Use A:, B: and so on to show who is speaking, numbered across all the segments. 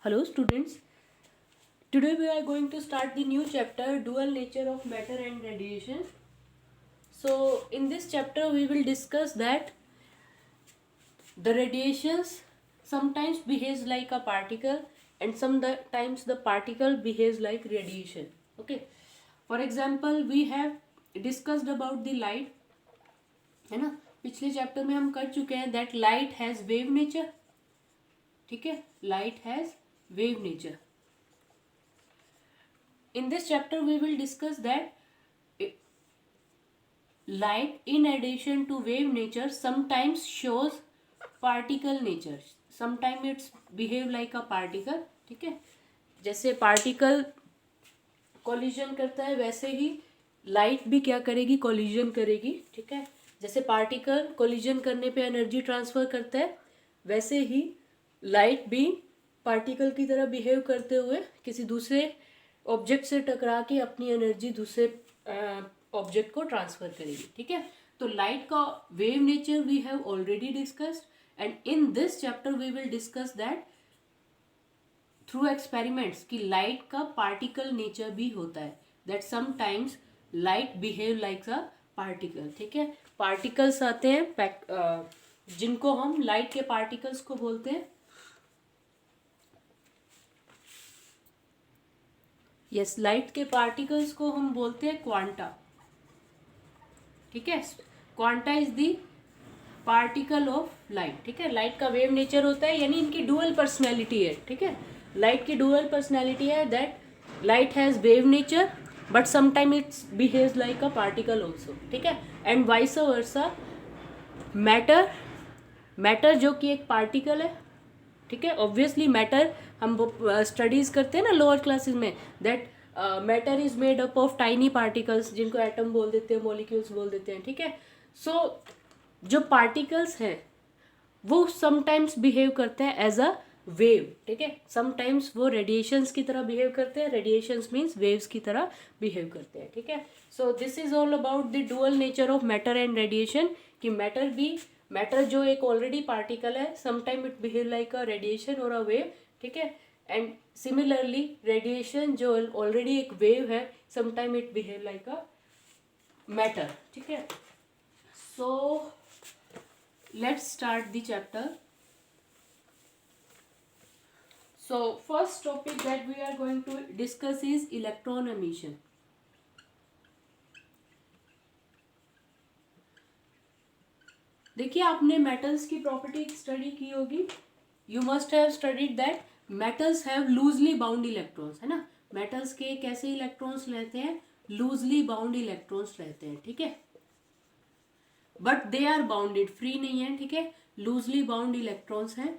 A: Hello students, today we are going to start the new chapter dual nature of matter and radiation. So in this chapter we will discuss that the radiations sometimes behaves like a particle and sometimes the particle behaves like radiation. Okay, for example we have discussed about the light, है ना. पिछले chapter में हम कर चुके हैं that light has wave nature. ठीक है, light has wave nature. In this chapter we will discuss that light in addition to wave nature sometimes shows particle nature. Sometimes it's behave like a particle. ठीक है, जैसे particle collision करता है वैसे ही light भी क्या करेगी, कोलिजन करेगी. ठीक है, जैसे पार्टिकल कोलिजन करने पे एनर्जी ट्रांसफर करता है वैसे ही लाइट भी पार्टिकल की तरह बिहेव करते हुए किसी दूसरे ऑब्जेक्ट से टकरा के अपनी एनर्जी दूसरे ऑब्जेक्ट को ट्रांसफर करेगी. ठीक है, तो लाइट का wave nature we have already discussed and in this chapter we will discuss that through experiments कि लाइट का पार्टिकल नेचर भी होता है. That sometimes light behave like a particle. ठीक है, पार्टिकल्स आते हैं जिनको हम लाइट के पार्टिकल्स को बोलते हैं. यस, लाइट के पार्टिकल्स को हम बोलते हैं क्वांटा. ठीक है, quanta is the particle of light. ठीक है, लाइट का वेव नेचर होता है, यानी इनकी डुअल पर्सनैलिटी है. ठीक है, लाइट की डुअल पर्सनैलिटी है that light has wave nature but sometime it's behaves like a particle also. ठीक है, एंड वाइस वर्सा मैटर जो कि एक पार्टिकल है. ठीक है, ऑब्वियसली मैटर हम स्टडीज करते हैं ना लोअर क्लासेस में that matter is made up of tiny particles जिनको एटम बोल देते हैं, मॉलिक्यूल्स बोल देते हैं. ठीक है, सो जो पार्टिकल्स हैं वो समटाइम्स बिहेव करते हैं एज अ वेव. ठीक है, समटाइम्स वो रेडिएशंस की तरह बिहेव करते हैं. रेडिएशंस मीन्स वेव्स की तरह बिहेव करते हैं. ठीक है, so this is all about the dual nature of matter and radiation. कि मैटर जो एक ऑलरेडी पार्टिकल है sometime it behave like a radiation और अ वेव. ठीक है, एंड सिमिलरली रेडिएशन जो ऑलरेडी एक वेव है sometime it behave like a matter. ठीक है, सो let's start the chapter. So first topic that we are going to discuss is electron emission. देखिए, आपने मेटल्स की प्रॉपर्टी स्टडी की होगी. You must have studied that metals have loosely bound electrons. है ना, metals के कैसे इलेक्ट्रॉन्स रहते हैं, लूजली बाउंड इलेक्ट्रॉन्स रहते हैं. ठीक है, but they are bounded, free नहीं है. ठीक है, लूजली बाउंड इलेक्ट्रॉन्स हैं.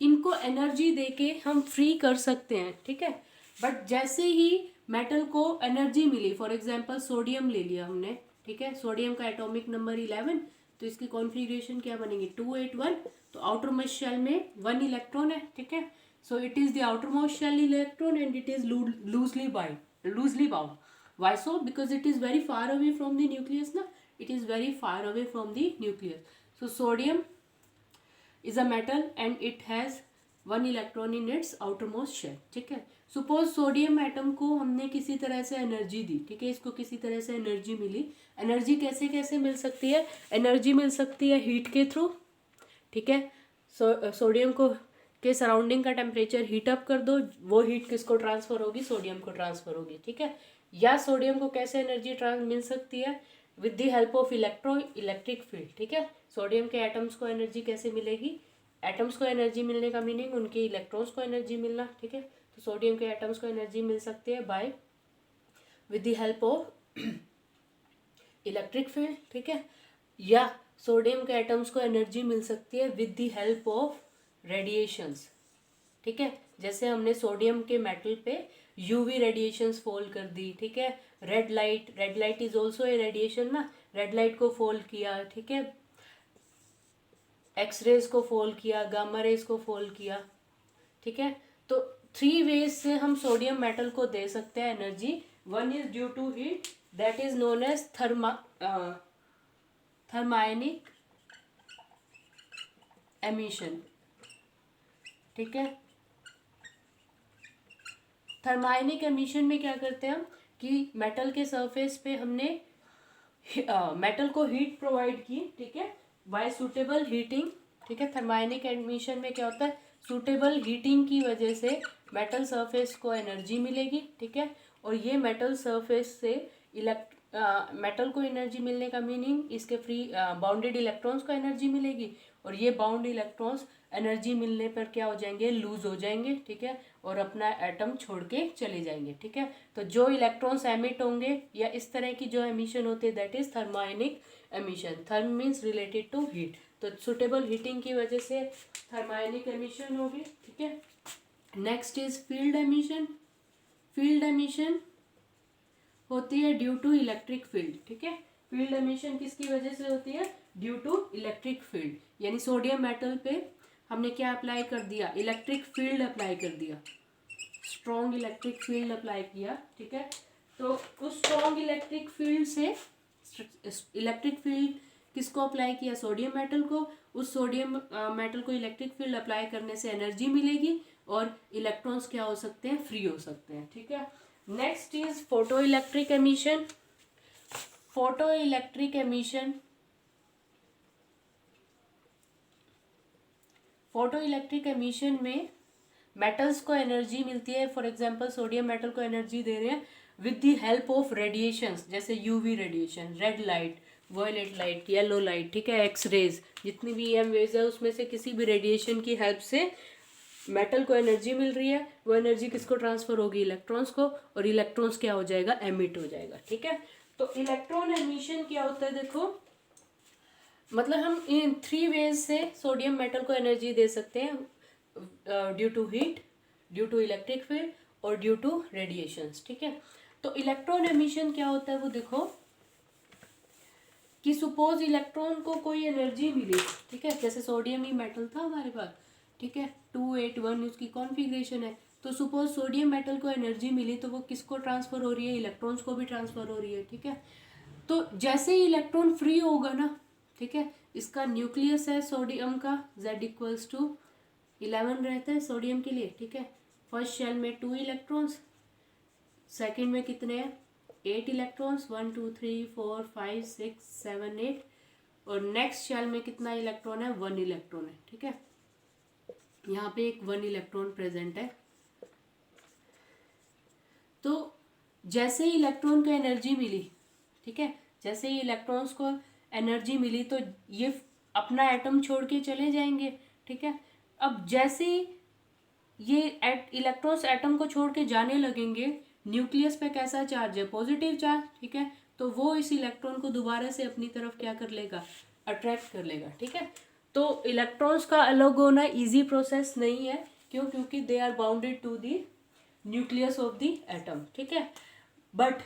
A: इनको एनर्जी देके हम फ्री कर सकते हैं. ठीक है, बट जैसे ही मेटल को एनर्जी मिली, फॉर एग्जांपल सोडियम ले लिया हमने. ठीक है, सोडियम का एटॉमिक नंबर 11, तो इसकी कॉन्फ़िगरेशन क्या बनेगी 281. तो आउटर मोस्ट शेल में 1 इलेक्ट्रॉन है. ठीक है, so it is the outermost shell electron and it is loosely bound. Why so? Because it is very far away from the nucleus ना, it is very far away from the nucleus. So sodium is a metal and it has 1 electron in its outermost shell. ठीक है, suppose sodium atom को हमने किसी तरह से energy दी. ठीक है, इसको किसी तरह से एनर्जी मिली. एनर्जी कैसे कैसे मिल सकती है, एनर्जी मिल सकती है हीट के थ्रू. ठीक है, सोडियम को के सराउंडिंग का टेम्परेचर हीट अप कर दो, वो हीट किसको ट्रांसफर होगी, सोडियम को ट्रांसफर होगी. ठीक है, या सोडियम को कैसे एनर्जी मिल सकती है, with the help of electric field. ठीक है, सोडियम के एटम्स को एनर्जी कैसे मिलेगी, एटम्स को एनर्जी मिलने का मीनिंग उनके इलेक्ट्रॉन्स को एनर्जी मिलना. ठीक है, तो सोडियम के एटम्स को एनर्जी मिल सकती है by with the help of electric field. ठीक है, या सोडियम के एटम्स को एनर्जी मिल सकती है with the help of radiations. ठीक है, जैसे हमने सोडियम के मेटल पे यूवी रेडिएशंस फॉल कर दी. ठीक है, red light is also A radiation ना, रेड लाइट को फॉल किया. ठीक है, एक्स रेज को फॉल किया, गामा रेज को फॉल किया. ठीक है, तो 3 वेज से हम सोडियम मेटल को दे सकते हैं energy. 1 is due to heat, that is known as thermionic emission. ठीक है, थर्मायनिक एमिशन में क्या करते हैं हम कि मेटल के सरफेस पे हमने मेटल को हीट प्रोवाइड की, ठीक है, बाय सुटेबल हीटिंग, ठीक है। थर्मायनिक एमिशन में क्या होता है, सुटेबल हीटिंग की वजह से मेटल सरफेस को एनर्जी मिलेगी, ठीक है। और ये मेटल सरफेस से मेटल को एनर्जी मिलने का मीनिंग इसके फ्री बाउंडेड इलेक्ट्रॉन्स को एनर्जी मिलेगी, और ये बाउंड इलेक्ट्रॉन्स एनर्जी मिलने पर क्या हो जाएंगे, लूज हो जाएंगे, ठीक है, और अपना एटम छोड़ के चले जाएंगे, ठीक है। तो जो इलेक्ट्रॉन्स एमिट होंगे या इस तरह की जो एमिशन होती है that is thermionic emission. Therm means related to heat, तो सुटेबल हीटिंग की वजह से थर्मायनिक एमिशन होगी, ठीक है। Next is field emission. Field emission होती है ड्यू टू इलेक्ट्रिक फील्ड, ठीक है। फील्ड एमिशन किसकी वजह से होती है, ड्यू टू इलेक्ट्रिक फील्ड, यानी सोडियम मेटल पे हमने क्या अप्लाई कर दिया, इलेक्ट्रिक फील्ड अप्लाई कर दिया, स्ट्रॉन्ग इलेक्ट्रिक फील्ड अप्लाई किया, ठीक है। तो उस स्ट्रॉन्ग इलेक्ट्रिक फील्ड से इलेक्ट्रिक फील्ड किसको अप्लाई किया, सोडियम मेटल को, उस सोडियम मेटल को इलेक्ट्रिक फील्ड अप्लाई करने से एनर्जी मिलेगी और इलेक्ट्रॉन्स क्या हो सकते हैं, फ्री हो सकते हैं, ठीक है। Next is photo electric emission. Photo electric emission, photo electric emission में मेटल्स को एनर्जी मिलती है। फॉर एग्जांपल सोडियम मेटल को एनर्जी दे रहे हैं with the help of radiations, जैसे UV radiation, red light, violet light, yellow light, ठीक है, एक्स रेज, जितनी भी एम वेज है उसमें से किसी भी रेडिएशन की हेल्प से मेटल को एनर्जी मिल रही है। वो एनर्जी किसको ट्रांसफर होगी, इलेक्ट्रॉन्स को, और इलेक्ट्रॉन्स क्या हो जाएगा, एमिट हो जाएगा, ठीक है। तो इलेक्ट्रॉन एमिशन क्या होता है, देखो मतलब हम इन 3 वेज से सोडियम मेटल को एनर्जी दे सकते हैं, due to heat, due to electric field और ड्यू टू रेडिएशंस, ठीक है। तो इलेक्ट्रॉन एमिशन क्या होता है, वो देखो कि सपोज इलेक्ट्रॉन को कोई एनर्जी मिली, ठीक है, जैसे सोडियम ही मेटल था हमारे पास, ठीक है, 281 उसकी कॉन्फ़िगरेशन है। तो सपोज सोडियम मेटल को एनर्जी मिली तो वो किसको ट्रांसफर हो रही है, इलेक्ट्रॉन्स को भी ट्रांसफर हो रही है, ठीक है। तो जैसे ही इलेक्ट्रॉन फ्री होगा ना, ठीक है, इसका न्यूक्लियस है सोडियम का, Z इक्वल्स टू 11 रहता है सोडियम के लिए, ठीक है। फर्स्ट शेल में 2 इलेक्ट्रॉन्स, सेकेंड में कितने हैं, 8 इलेक्ट्रॉन्स, 1 2 3 4 5 6 7 8, और नेक्स्ट शेल में कितना इलेक्ट्रॉन है, 1 इलेक्ट्रॉन है, ठीक है। यहाँ पे एक 1 इलेक्ट्रॉन प्रेजेंट है। तो जैसे ही इलेक्ट्रॉन को एनर्जी मिली, ठीक है, जैसे ही इलेक्ट्रॉन्स को एनर्जी मिली तो ये अपना एटम छोड़ के चले जाएंगे, ठीक है। अब जैसे ही ये इलेक्ट्रॉन्स एटम को छोड़ के जाने लगेंगे, न्यूक्लियस पे कैसा चार्ज है, पॉजिटिव चार्ज, ठीक है, तो वो इस इलेक्ट्रॉन को दोबारा से अपनी तरफ क्या कर लेगा, अट्रैक्ट कर लेगा, ठीक है। तो इलेक्ट्रॉन्स का अलग होना इजी प्रोसेस नहीं है, क्यों, क्योंकि they are bounded to the nucleus of the atom, ठीक है। बट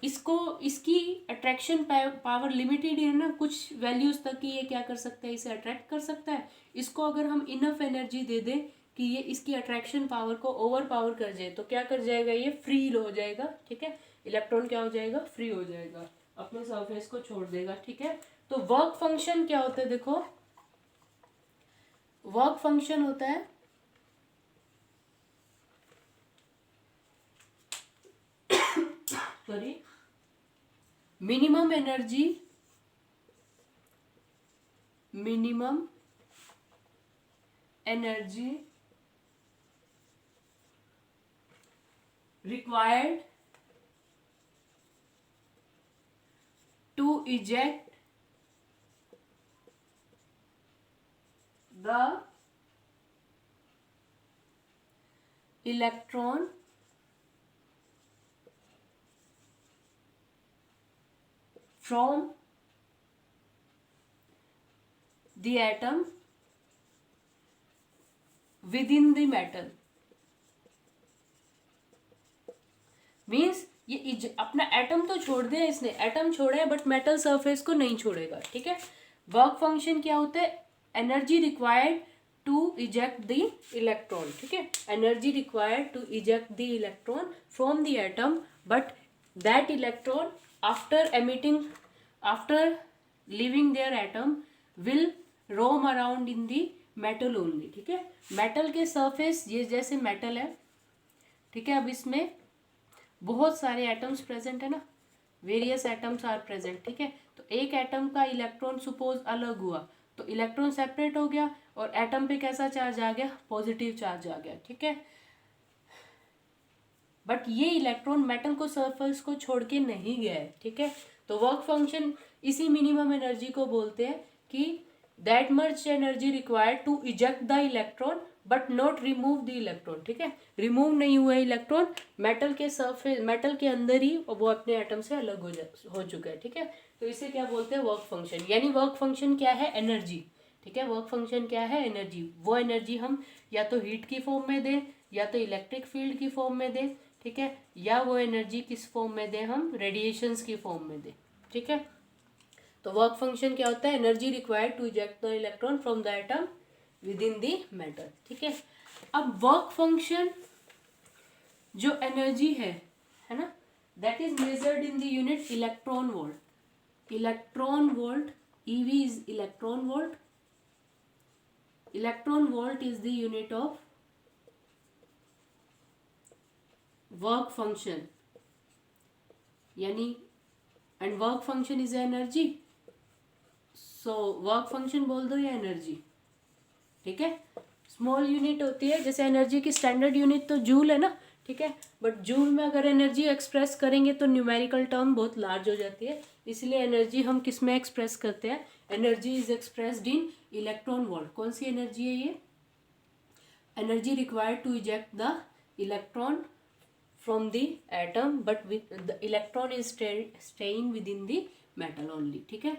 A: इसको इसकी अट्रैक्शन पावर लिमिटेड है ना, कुछ वैल्यूज तक ही ये क्या कर सकता है, इसे अट्रैक्ट कर सकता है। इसको अगर हम इनफ एनर्जी दे दें कि ये इसकी अट्रैक्शन पावर को ओवर पावर कर जाए तो क्या कर जाएगा, ये फ्री हो जाएगा, ठीक है। इलेक्ट्रॉन क्या हो जाएगा, फ्री हो जाएगा, अपने सरफेस को छोड़ देगा, ठीक है। तो वर्क फंक्शन क्या होता है, देखो वर्क फंक्शन होता है sorry minimum energy required to eject the electron from the atom within the metal। Means ये अपना एटम तो छोड़ दिया इसने, एटम छोड़ा है बट मेटल सरफेस को नहीं छोड़ेगा, ठीक है। वर्क फंक्शन क्या होता है, energy required to eject the electron, ठीक है, energy required to eject the electron from the atom, but that electron after leaving their atom will roam around in the metal only, ठीक है। Metal के surface, ये जैसे metal है ठीक है। अब इसमें बहुत सारे एटम्स प्रेजेंट है ना, वेरियस एटम्स आर प्रेजेंट, ठीक है। तो एक एटम का इलेक्ट्रॉन सपोज अलग हुआ तो इलेक्ट्रॉन सेपरेट हो गया और एटम पे कैसा चार्ज आ गया, पॉजिटिव चार्ज आ गया, ठीक है। बट ये इलेक्ट्रॉन मेटल को सरफेस को छोड़ के नहीं गया है, ठीक है। तो वर्क फंक्शन इसी मिनिमम एनर्जी को बोलते हैं कि that much energy required to eject the electron but not remove the electron, ठीक है। रिमूव नहीं हुआ इलेक्ट्रॉन, मेटल के सरफेस, मेटल के अंदर ही वो अपने एटम से अलग हो चुका है, ठीक है। तो इसे क्या बोलते हैं, वर्क फंक्शन। यानी वर्क फंक्शन क्या है, एनर्जी, ठीक है। वर्क फंक्शन क्या है, एनर्जी। वो एनर्जी हम या तो हीट की फॉर्म में दें या तो इलेक्ट्रिक फील्ड की फॉर्म में दें, ठीक है, या वो एनर्जी किस फॉर्म में दें, हम रेडिएशंस की फॉर्म में दें, ठीक है। तो वर्क फंक्शन क्या होता है, energy required to eject the electron from the atom within the metal, ठीक है। अब वर्क फंक्शन जो एनर्जी है ना, that is measured in the unit electron volt. Electron volt, eV is electron volt. Electron volt is the unit of work function, यानी and work function is energy, so work function बोल दो या energy, ठीक है। Small unit होती है, जैसे energy की स्टैंडर्ड यूनिट तो जूल है ना, ठीक है। बट जूल में अगर एनर्जी एक्सप्रेस करेंगे तो न्यूमेरिकल टर्म बहुत लार्ज हो जाती है, इसलिए एनर्जी हम किस में एक्सप्रेस करते हैं, energy is expressed in electron volt. कौन सी एनर्जी है ये, energy required to eject the electron from the atom but with the electron is staying within the metal only, ठीक है।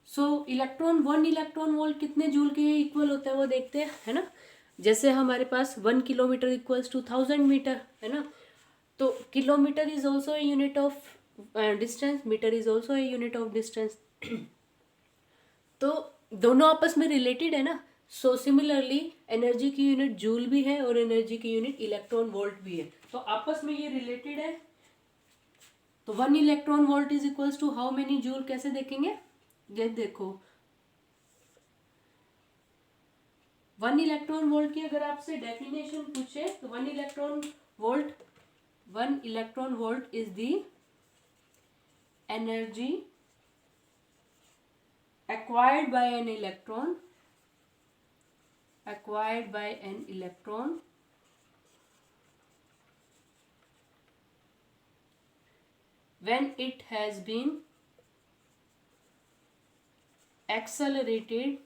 A: सो इलेक्ट्रॉन, 1 इलेक्ट्रॉन वोल्ट कितने joule के equal होता है वो देखते हैं, है ना। जैसे हमारे पास 1 किलोमीटर इक्वल्स टू 1000 मीटर, है ना। तो kilometre is also a unit of distance, metre is also a unit of distance. तो दोनों आपस में रिलेटेड है ना। सो सिमिलरली एनर्जी की यूनिट जूल भी है और एनर्जी की यूनिट इलेक्ट्रॉन वोल्ट भी है, तो आपस में ये रिलेटेड है। तो 1 electron volt is equals to how many joule, कैसे देखेंगे, ये देखो 1 इलेक्ट्रॉन वोल्ट की अगर आपसे डेफिनेशन पूछे तो 1 electron volt is the energy acquired by an electron when it has been accelerated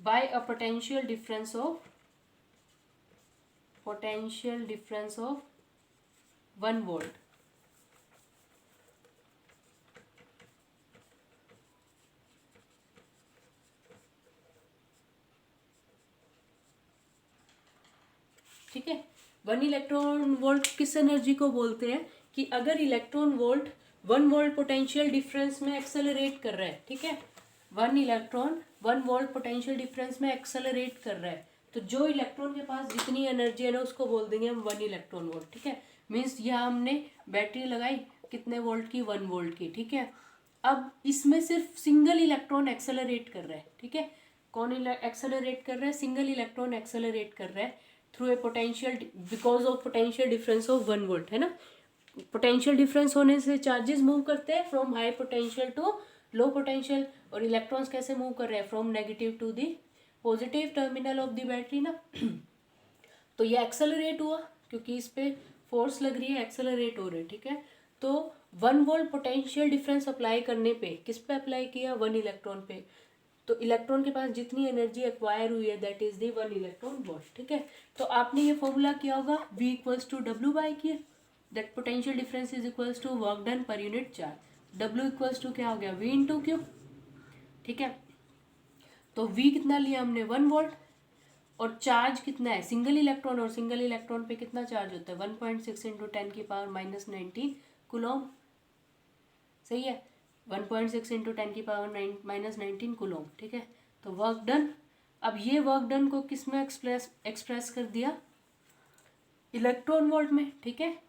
A: by a potential difference of 1 volt. ठीक है। 1 इलेक्ट्रॉन वोल्ट किस एनर्जी को बोलते हैं कि अगर electron volt 1 volt potential difference में एक्सेलरेट कर रहा है, ठीक है। 1 इलेक्ट्रॉन 1 वोल्ट पोटेंशियल डिफरेंस में एक्सेलरेट कर रहा है, तो जो इलेक्ट्रॉन के पास जितनी एनर्जी है ना उसको बोल देंगे हम 1 इलेक्ट्रॉन वोल्ट, ठीक है। मीन्स यहाँ हमने बैटरी लगाई कितने वोल्ट की, 1 वोल्ट की, ठीक है। अब इसमें सिर्फ सिंगल इलेक्ट्रॉन एक्सेलरेट कर रहा है, ठीक है। कौन एक्सेलरेट कर रहा है, सिंगल इलेक्ट्रॉन एक्सेलरेट कर रहा है through a potential, because of potential difference of 1 volt, है ना। पोटेंशियल डिफरेंस होने से चार्जेस मूव करते हैं from high potential to low potential, और इलेक्ट्रॉन्स कैसे मूव कर रहे हैं, from negative to the positive terminal of the battery ना। तो ये एक्सेलरेट हुआ क्योंकि इस पे फोर्स लग रही है, एक्सेलरेट हो रहे हैं, ठीक है। तो 1 वोल्ट पोटेंशियल डिफरेंस अप्लाई करने पे किस पे अप्लाई किया, 1 इलेक्ट्रॉन पे, तो इलेक्ट्रॉन के पास जितनी एनर्जी एक्वायर हुई है that is the 1 electron volt, ठीक है। तो आपने ये फॉर्मूला किया होगा, V equals to W by किया, that potential difference is equals to work done per unit charge. W equals to क्या हो गया, V इंटू क्यू, ठीक है। तो V कितना लिया हमने, 1 वोल्ट, और चार्ज कितना है, सिंगल इलेक्ट्रॉन, और सिंगल इलेक्ट्रॉन पे कितना चार्ज होता है, 1.6 इंटू 10 की पावर माइनस 19 कूलॉम, सही है। 1.6 इंटू 10 की पावर माइनस 19 कूलॉम, ठीक है। तो वर्क डन, अब ये वर्क डन को किस में एक्सप्रेस कर दिया, इलेक्ट्रॉन वोल्ट में, ठीक है।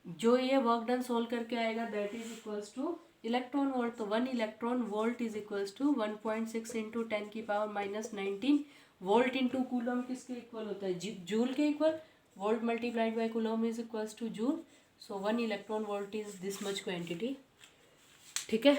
A: जो ये वर्क डन सोल्व करके आएगा that is equals to electron volt. तो 1 electron volt is equals to 1.6 into 10 की power minus 19 volt into coulomb किसके इक्वल होता है, जूल के equal, volt multiplied by coulomb is equals to joule, so 1 electron volt is this much quantity, ठीक है।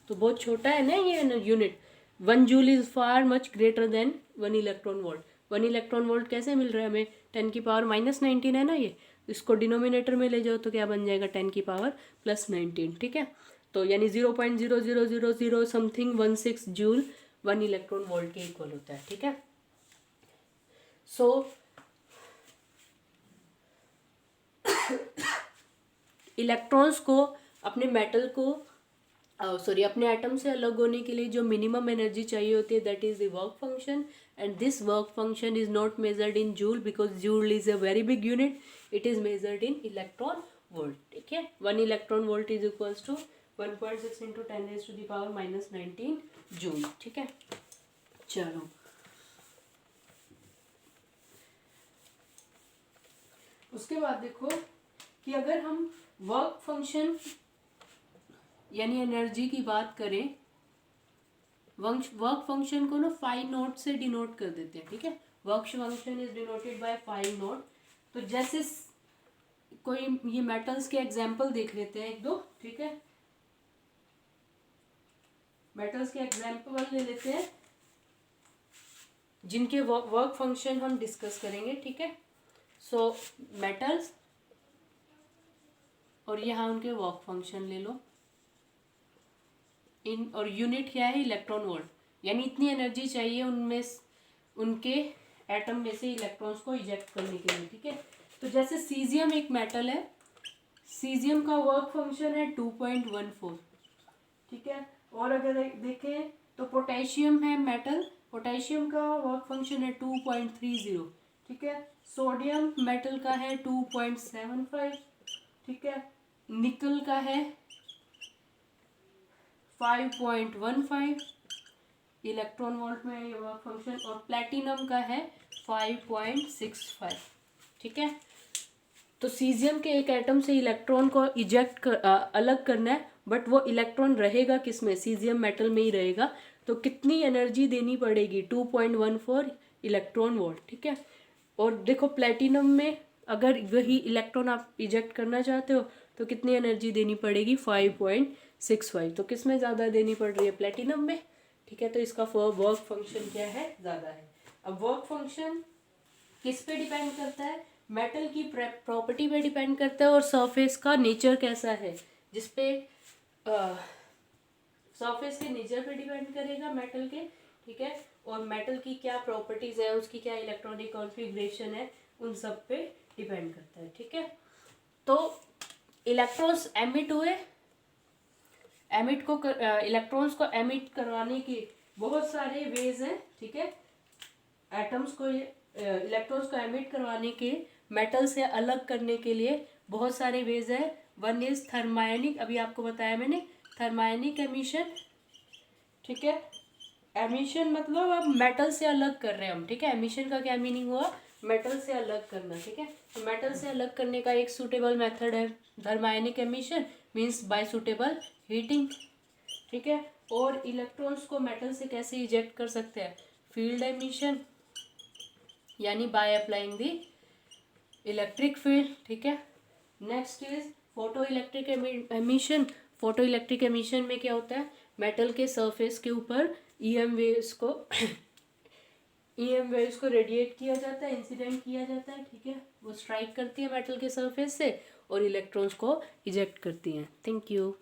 A: तो बहुत छोटा है ना ये unit, 1 joule is far much greater than 1 electron volt. 1 electron volt कैसे मिल रहा है हमें, 10⁻⁻19 है ना ये, इसको डिनोमिनेटर में ले जाओ तो क्या बन जाएगा 10⁻+19, ठीक है। तो यानी 0.0000 समथिंग 16 जूल 1 इलेक्ट्रॉन वोल्ट के इक्वल होता है, ठीक है। सो इलेक्ट्रॉन्स को अपने मेटल को अपने एटम से अलग होने के लिए जो मिनिमम एनर्जी चाहिए होती है that is the work function, and this work function is not measured in joule because joule is a very big unit, it is measured in electron volt, ठीक है। 1 electron volt is equals to 1.6 × 10⁻⁻19 joule, ठीक है। चलो उसके बाद देखो कि अगर हम वर्क फंक्शन यानी एनर्जी की बात करें, वर्क फंक्शन को ना 5 नोट से डिनोट कर देते हैं, ठीक है। Work function is denoted by 5 note. तो जैसे कोई ये मेटल्स के एग्जांपल देख लेते हैं एक दो, ठीक है। मेटल्स के एग्जांपल ले लेते हैं जिनके वर्क फंक्शन हम डिस्कस करेंगे, ठीक है। सो मेटल्स और यहाँ उनके वर्क फंक्शन ले लो इन, और यूनिट क्या है इलेक्ट्रॉन वोल्ट, यानी इतनी एनर्जी चाहिए उनमें उनके एटम में से इलेक्ट्रॉन्स को इजेक्ट करने के लिए, ठीक है। तो जैसे सीजियम एक मेटल है, सीजियम का वर्क फंक्शन है 2.14, ठीक है। और अगर देखें तो पोटेशियम है मेटल, पोटेशियम का वर्क फंक्शन है 2.30, ठीक है। सोडियम मेटल का है 2.75, ठीक है। निकल का है 5.15 इलेक्ट्रॉन वोल्ट में ये वर्क फंक्शन, और प्लेटिनम का है 5.65, ठीक है। तो सीजियम के एक एटम से इलेक्ट्रॉन को इजेक्ट अलग करना है, बट वो इलेक्ट्रॉन रहेगा किस में, सीजियम मेटल में ही रहेगा। तो कितनी एनर्जी देनी पड़ेगी 2.14 इलेक्ट्रॉन वोल्ट, ठीक है। और देखो प्लेटिनम में अगर वही इलेक्ट्रॉन आप इजेक्ट करना चाहते हो तो कितनी एनर्जी देनी पड़ेगी 5.65। तो किस में ज़्यादा देनी पड़ रही है, प्लेटिनम में, ठीक है। तो इसका वर्क फंक्शन क्या है, ज़्यादा है। अब वर्क फंक्शन किस पे डिपेंड करता है, मेटल की प्रॉपर्टी पे डिपेंड करता है और सरफेस का नेचर कैसा है, जिसपे सरफेस के नेचर पे डिपेंड करेगा मेटल के, ठीक है। और मेटल की क्या प्रॉपर्टीज है, उसकी क्या इलेक्ट्रॉनिक कॉन्फ़िगरेशन है, उन सब पे डिपेंड करता है, ठीक है। तो इलेक्ट्रॉन्स एमिट हुए, इलेक्ट्रॉन्स को एमिट करवाने के बहुत सारे वेज हैं, ठीक है। एटम्स को इलेक्ट्रॉन्स को एमिट करवाने के, मेटल से अलग करने के लिए बहुत सारे वेज हैं। वन इज थर्मायनिक, अभी आपको बताया मैंने, थर्मायनिक एमिशन, ठीक है। एमिशन मतलब अब मेटल से अलग कर रहे हैं हम, ठीक है। एमिशन का क्या मीनिंग हुआ, मेटल से अलग करना, ठीक है। तो मेटल से अलग करने का एक सूटेबल मेथड है thermionic emission, means by suitable heating, ठीक है। और इलेक्ट्रॉन्स को मेटल से कैसे इजेक्ट कर सकते हैं, फील्ड एमिशन, यानी by applying the electric field, ठीक है। Next is photo electric emission. Photo electric emission में क्या होता है, मेटल के सरफेस के ऊपर ईएम वेव्स को रेडिएट किया जाता है, इंसिडेंट किया जाता है, ठीक है। वो स्ट्राइक करती है मेटल के सरफेस से और इलेक्ट्रॉन्स को इजेक्ट करती हैं। Thank you.